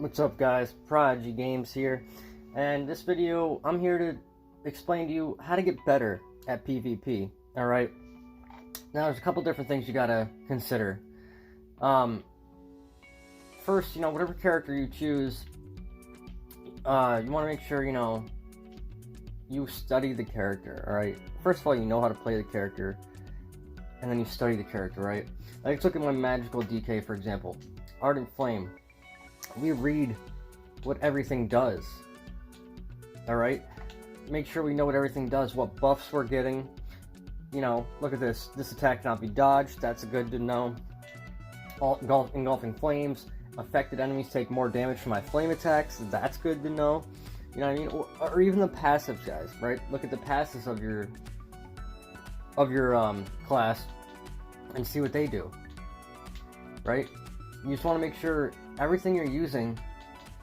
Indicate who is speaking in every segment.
Speaker 1: What's up, guys? Prodigy Games here, and this video I'm here to explain to you how to get better at PvP. Alright, now there's a couple different things you gotta consider. First, whatever character you choose, you want to make sure you study the character. Alright, first of all, you know how to play the character, and then you study the character, right? Like, let's look at my magical DK, for example. Ardent Flame. We read what everything does. Alright? Make sure we know what everything does, what buffs we're getting. Look at this. This attack cannot be dodged. That's good to know. Engulfing flames. Affected enemies take more damage from my flame attacks. That's good to know. You know what I mean? Or even the passives, guys, right? Look at the passives of your class and see what they do. Right? You just want to make sure everything you're using,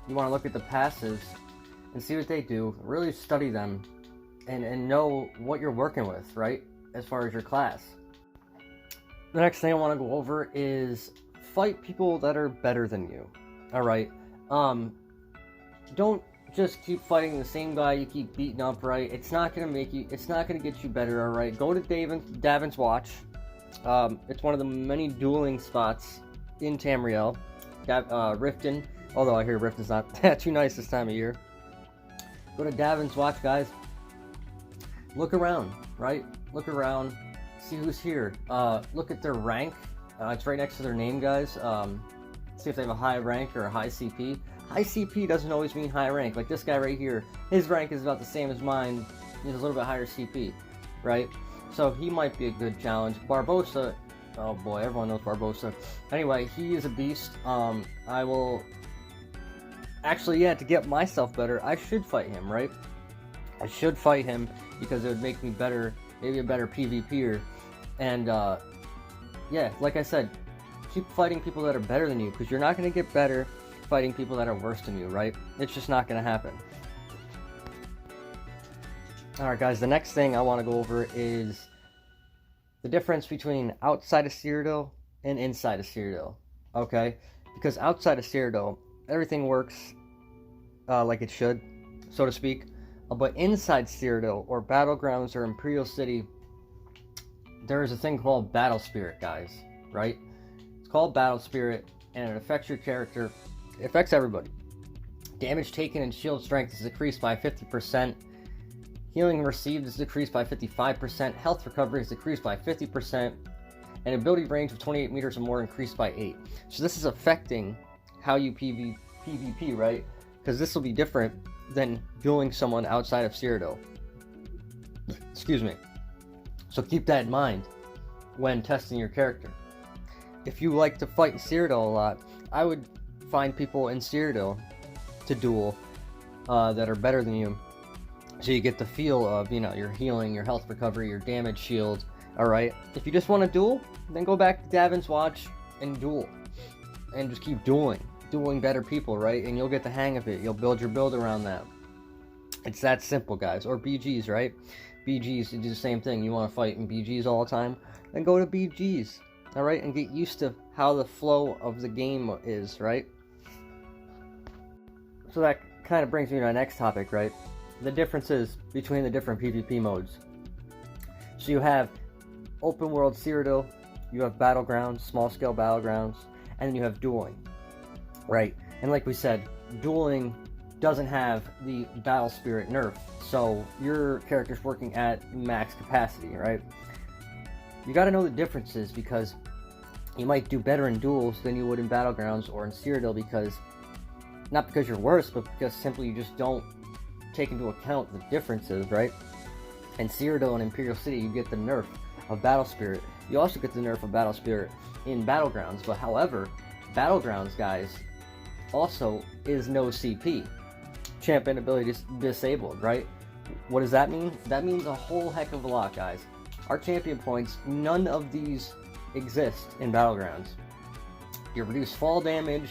Speaker 1: you want to look at the passives and see what they do. Really study them and know what you're working with, right? As far as your class. The next thing I want to go over is fight people that are better than you. Alright? Don't just keep fighting the same guy you keep beating up, right? It's not gonna get you better, alright? Go to Davin's Watch. It's one of the many dueling spots in Tamriel. Riften, although I hear Riften's not too nice this time of year. Go to Davin's Watch, guys. Look around, right? Look around, see who's here. Look at their rank. It's right next to their name, guys. See if they have a high rank or a high CP. High CP doesn't always mean high rank. Like this guy right here, his rank is about the same as mine. He's a little bit higher CP, right? So he might be a good challenge. Barbosa, oh boy, everyone knows Barbosa. Anyway, he is a beast. I will... Actually, yeah, to get myself better, I should fight him, right? I should fight him because it would make me better, maybe a better PvPer. And, yeah, like I said, keep fighting people that are better than you, because you're not going to get better fighting people that are worse than you, right? It's just not going to happen. Alright, guys, the next thing I want to go over is the difference between outside of Cyrodiil and inside of Cyrodiil, okay? Because outside of Cyrodiil, everything works like it should, so to speak. But inside Cyrodiil, or Battlegrounds, or Imperial City, there is a thing called Battle Spirit, guys, right? It's called Battle Spirit, and it affects your character. It affects everybody. Damage taken and shield strength is decreased by 50%. Healing received is decreased by 55%. Health recovery is decreased by 50%. And ability range of 28 meters or more increased by 8. So this is affecting how you PvP, right? Because this will be different than dueling someone outside of Cyrodiil. Excuse me. So keep that in mind when testing your character. If you like to fight in Cyrodiil a lot, I would find people in Cyrodiil to duel that are better than you. So you get the feel of, your healing, your health recovery, your damage shield, alright? If you just want to duel, then go back to Davin's Watch and duel. And just keep dueling better people, right? And you'll get the hang of it. You'll build your build around that. It's that simple, guys. Or BGs, right? BGs, you do the same thing. You want to fight in BGs all the time? Then go to BGs, alright? And get used to how the flow of the game is, right? So that kind of brings me to my next topic, right? The differences between the different PvP modes. So you have open world Cyrodiil, you have battlegrounds, small scale battlegrounds, and then you have dueling, right? And like we said, dueling doesn't have the battle spirit nerf, so your character's working at max capacity, right? You got to know the differences, because you might do better in duels than you would in battlegrounds or in Cyrodiil, because not because you're worse, but because simply you just don't take into account the differences, right? In Cyrodiil and Imperial City, you get the nerf of Battle Spirit. You also get the nerf of Battle Spirit in Battlegrounds, but however, Battlegrounds, guys, also is no CP. Champion ability disabled, right? What does that mean? That means a whole heck of a lot, guys. Our champion points, none of these exist in Battlegrounds. Your reduced fall damage,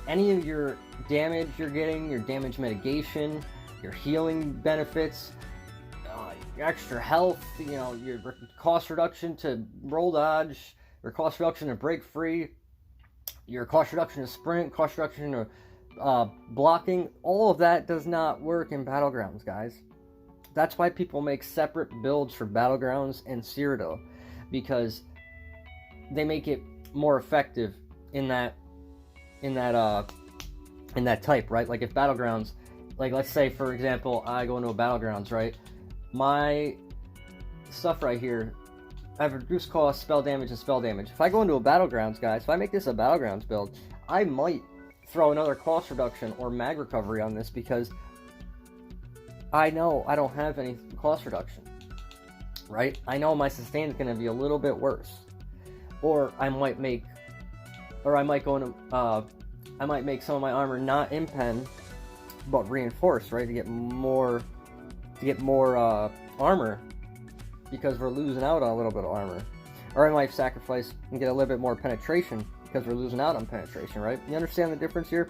Speaker 1: any of your damage you're getting, your damage mitigation, your healing benefits, your extra health, your cost reduction to roll dodge, your cost reduction to break free, your cost reduction to sprint, cost reduction to blocking, all of that does not work in Battlegrounds, guys. That's why people make separate builds for Battlegrounds and Cyrodiil, because they make it more effective in that type, right? Like if Battlegrounds, like let's say for example, I go into a Battlegrounds, right? My stuff right here, I have reduced cost, spell damage, and spell damage. If I go into a Battlegrounds, guys, if I make this a Battlegrounds build, I might throw another cost reduction or mag recovery on this, because I know I don't have any cost reduction, right? I know my sustain is going to be a little bit worse. Or I might make some of my armor not impen, but reinforced, right, to get more armor, because we're losing out on a little bit of armor. Or I might sacrifice and get a little bit more penetration, because we're losing out on penetration, right? You understand the difference here?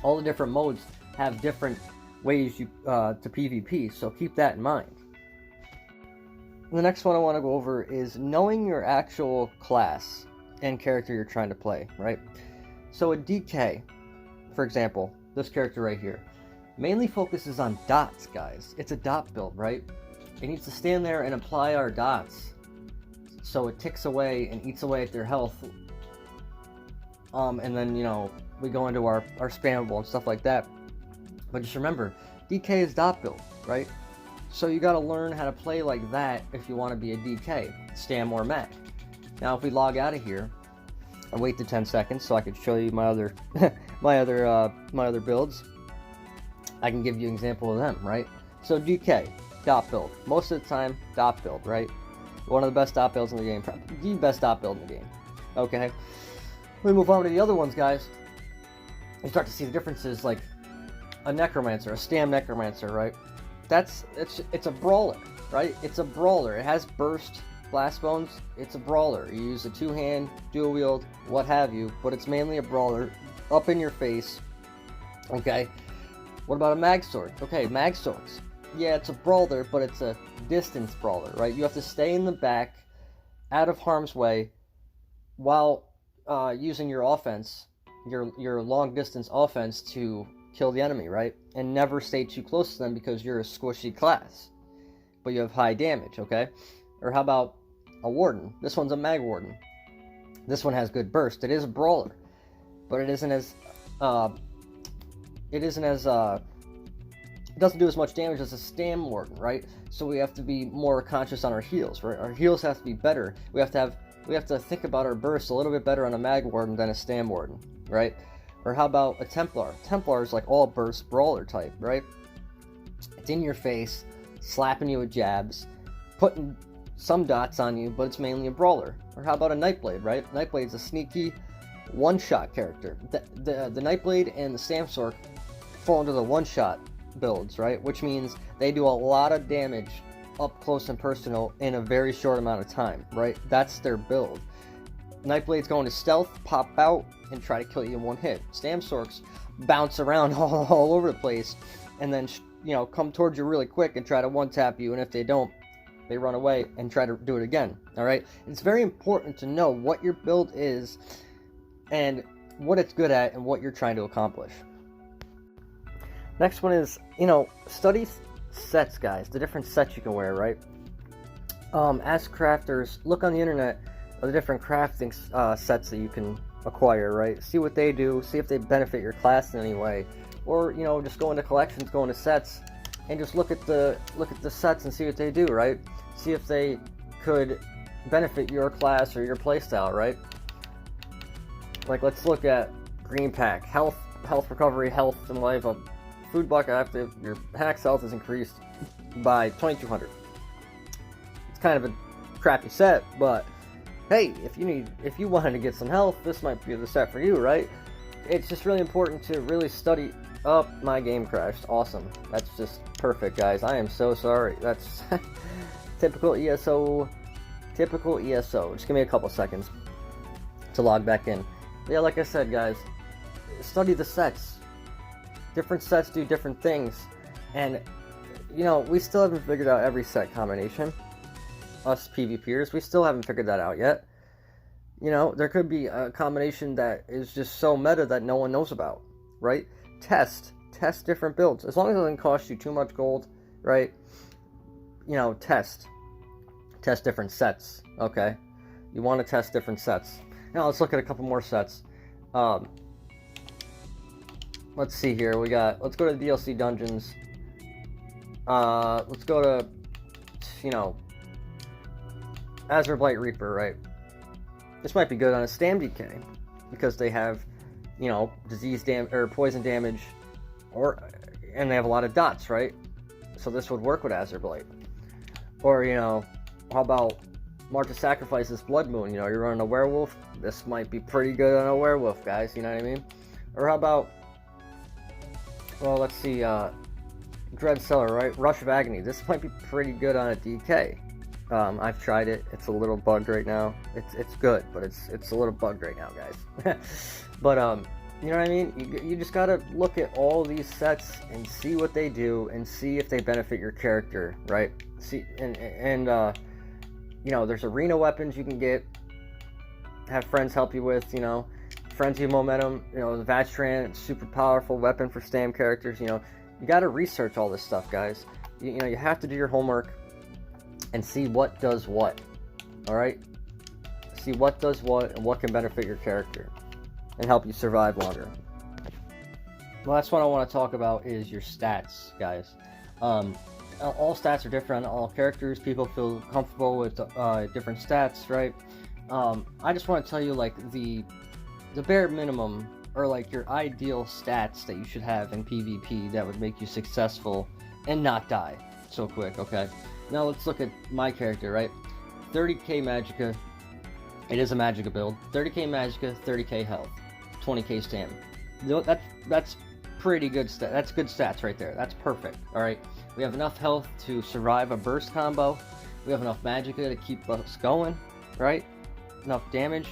Speaker 1: All the different modes have different ways to PvP, so keep that in mind. The next one I want to go over is knowing your actual class and character you're trying to play, right? So a DK, for example, this character right here, mainly focuses on dots, guys. It's a dot build, right? It needs to stand there and apply our dots, so it ticks away and eats away at their health. And then, you know, we go into our spammable and stuff like that. But just remember, DK is dot build, right? So you gotta learn how to play like that if you want to be a DK, stam or mech. Now if we log out of here and wait the 10 seconds so I can show you my other my other builds, I can give you an example of them, right? So DK, dot build. Most of the time, dot build, right? One of the best dot builds in the game, probably the best dot build in the game. Okay. We move on to the other ones, guys. You start to see the differences, like a Necromancer, a Stam Necromancer, right? It's a brawler, right? It's a brawler. It has burst, blast bones. It's a brawler. You use a two-hand, dual wield, what have you, but it's mainly a brawler, up in your face. Okay. What about a mag sword? Okay, mag swords. Yeah, it's a brawler, but it's a distance brawler, right? You have to stay in the back, out of harm's way, while using your offense, your long distance offense to kill the enemy, right? And never stay too close to them, because you're a squishy class, but you have high damage, okay? Or how about a warden? This one's a mag warden. This one has good burst. It is a brawler, but it doesn't do as much damage as a stam warden, right? So we have to be more conscious on our heals, right? Our heals have to be better. We have to think about our burst a little bit better on a mag warden than a stam warden, right? Or how about a Templar? Templar is like all burst brawler type, right? It's in your face, slapping you with jabs, putting some dots on you, but it's mainly a brawler. Or how about a Nightblade, right? Nightblade's a sneaky one-shot character. The Nightblade and the Stamsork fall into the one-shot builds, right? Which means they do a lot of damage up close and personal in a very short amount of time, right? That's their build. Nightblade's going to stealth, pop out, and try to kill you in one hit. Stamsorks bounce around all over the place, and then, you know, come towards you really quick and try to one-tap you, and if they don't, they run away and try to do it again, alright? It's very important to know what your build is, and what it's good at, and what you're trying to accomplish. Next one is, you know, study sets, guys. The different sets you can wear, right? As crafters, look on the internet of the different crafting sets that you can acquire, right? See what they do, see if they benefit your class in any way. Or, you know, just go into collections, go into sets, and just look at the sets and see what they do, right? See if they could benefit your class or your playstyle, right? Like, let's look at Green Pack. Health recovery, health and life. A food bucket after your hack's health is increased by 2200. It's kind of a crappy set, but hey, if you wanted to get some health, this might be the set for you, right? It's just really important to really study up. My game crashed. Awesome. That's just perfect, guys. I am so sorry. That's typical ESO. Typical ESO. Just give me a couple seconds to log back in. Yeah, like I said, guys, study the sets. Different sets do different things, and you know, we still haven't figured out every set combination. Us PvPers, we still haven't figured that out yet. You know, there could be a combination that is just so meta that no one knows about, right? test different builds. As long as it doesn't cost you too much gold, right? You know, test different sets, okay? You want to test different sets. Now let's look at a couple more sets. Let's see here. Let's go to the DLC dungeons. Let's go to, you know, Azure Blight Reaper, right? This might be good on a Stam DK because they have, you know, poison damage, and they have a lot of dots, right? So this would work with Azure Blight. Or, you know, how about March of Sacrifice's Blood Moon? You know, you're running a werewolf. This might be pretty good on a werewolf, guys. You know what I mean? Or how about, well, let's see, Dread Cellar, right? Rush of Agony. This might be pretty good on a DK. I've tried it. It's a little bugged right now. It's good, but it's a little bugged right now, guys. But you know what I mean? You just gotta look at all these sets and see what they do and see if they benefit your character, right? See, and you know, there's arena weapons you can get. Have friends help you with, you know. Frenzy Momentum, you know, the Vatran, super powerful weapon for Stam characters. You know, you got to research all this stuff, guys. You know, you have to do your homework and see what does what. All right, see what does what and what can benefit your character and help you survive longer. The last one I want to talk about is your stats, guys. All stats are different on all characters. People feel comfortable with different stats, right? I just want to tell you, like, the bare minimum, or like your ideal stats that you should have in PvP that would make you successful and not die so quick, okay? Now let's look at my character, right? 30k Magicka. It is a Magicka build. 30k Magicka, 30k health, 20k stam. That's pretty good stat. That's good stats right there. That's perfect, alright? We have enough health to survive a burst combo. We have enough Magicka to keep us going, right? Enough damage.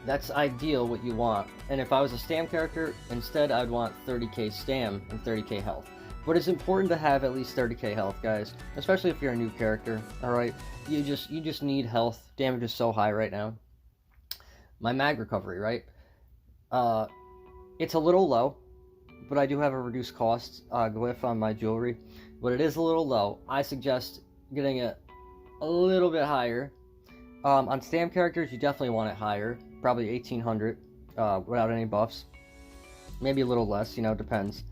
Speaker 1: That's ideal, what you want. And if I was a Stam character, instead I'd want 30k Stam and 30k health. But it's important to have at least 30k health, guys. Especially if you're a new character, alright? You just need health. Damage is so high right now. My mag recovery, right? It's a little low, but I do have a reduced cost glyph on my jewelry. But it is a little low. I suggest getting it a little bit higher. On Stam characters, you definitely want it higher. Probably 1800 without any buffs. Maybe a little less, you know, depends.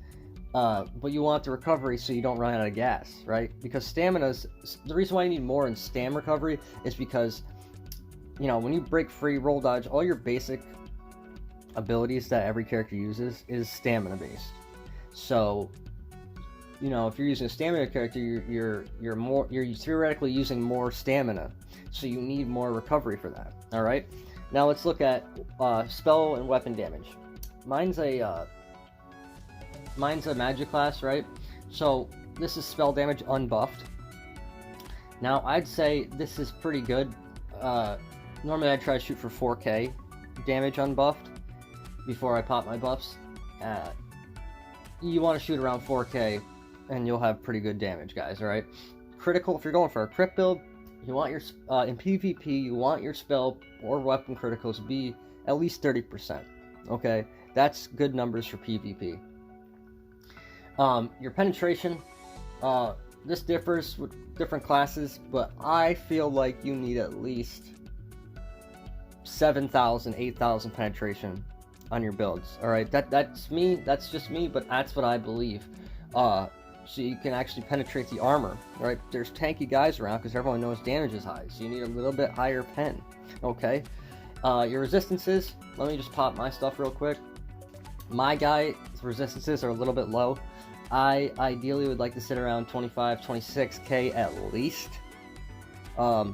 Speaker 1: But you want the recovery so you don't run out of gas, right? Because stamina's... The reason why you need more in Stam recovery is because, you know, when you break free, roll dodge, all your basic abilities that every character uses is stamina based. So, you know, if you're using a stamina character, you're theoretically using more stamina. So you need more recovery for that, alright? Now let's look at spell and weapon damage. Mine's a magic class, right? So this is spell damage unbuffed. Now I'd say this is pretty good. Normally I try to shoot for 4k damage unbuffed before I pop my buffs. You want to shoot around 4k and you'll have pretty good damage, guys, alright? Critical, if you're going for a crit build, you want your in PvP, you want your spell or weapon criticals to be at least 30%. Okay, that's good numbers for PvP. Your penetration, this differs with different classes, but I feel like you need at least 7,000, 8,000 penetration on your builds. All right, that's me. That's just me, but that's what I believe. So you can actually penetrate the armor, right? There's tanky guys around because everyone knows damage is high, so you need a little bit higher pen, okay? Your resistances, let me just pop my stuff real quick. My guy's resistances are a little bit low. I ideally would like to sit around 25, 26k at least. And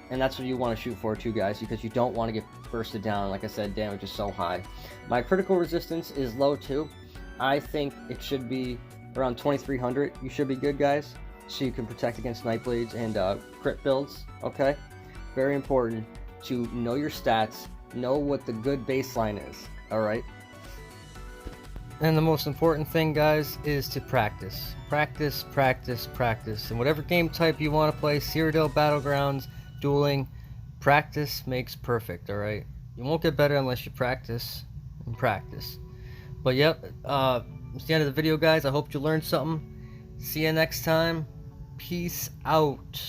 Speaker 1: that's what you want to shoot for too, guys, because you don't want to get bursted down. Like I said, damage is so high. My critical resistance is low too. I think it should be around 2300. You should be good, guys, so you can protect against Nightblades and crit builds, okay? Very important to know your stats, know what the good baseline is, alright? And the most important thing, guys, is to practice. Practice, practice, practice. And whatever game type you want to play, Cyrodiil, Battlegrounds, dueling, practice makes perfect, alright? You won't get better unless you practice and practice. But yep, it's the end of the video, guys. I hope you learned something. See you next time. Peace out.